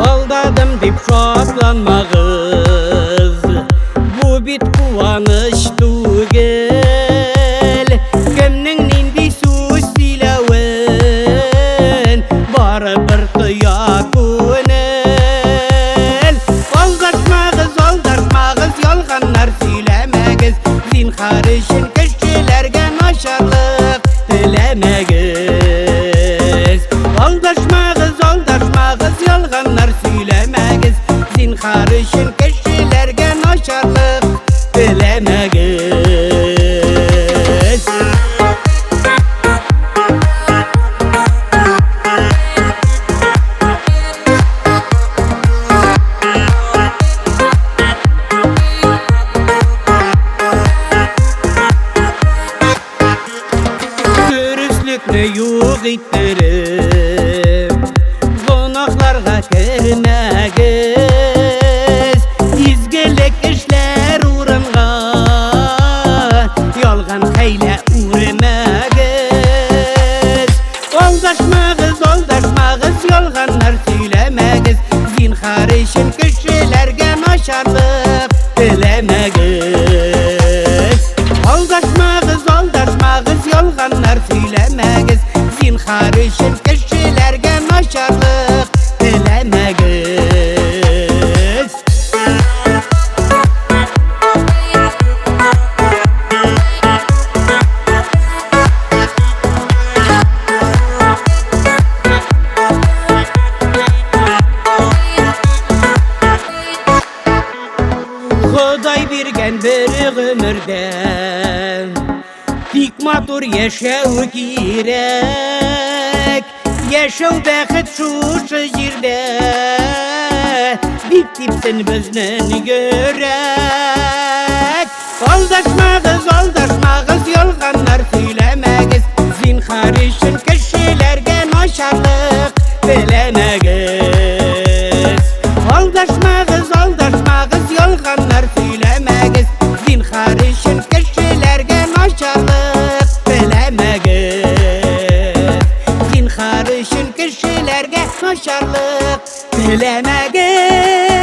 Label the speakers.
Speaker 1: Aldadım dip şoklanmağız, bu bit kuvanış tugel. Kimning nindi sus silawen, bara bir qiya kunel. Aldaşmağız, yolganlar söylemegiz, zinhar için kişilerge naşarlık dilemegiz. Aldaşmağız, yolganlar söylemegiz, zinhar için kişilerge naşarlık dilemegiz. Dürüstlükni yok ettirip günahlarga kirmegiz, izgilik işler uğrunga yolgan hayle urmegiz. Aldaşmağız, yolganlar söylemegiz, zinhar için kişilerge naşarlık dilemegiz. Aldaşmağız, yolganlar söylemegiz, zinhar için kişilerge naşarlık dilemegiz. Xuday bergen bir ömürde dik matur yaşaw kirek. Yaşaw bəxit şuşu jirde, dip-dipsin biznin yürek. Aldaşmağız, yolganlar söylemegiz, zinhar için kişilerge naşarlık dilemegiz. Aldaşmağız, yolganlar söylemegiz, zinhar için kişilerge naşarlık dilemegiz. Zinhar için kişilerge naşarlık dilemegiz.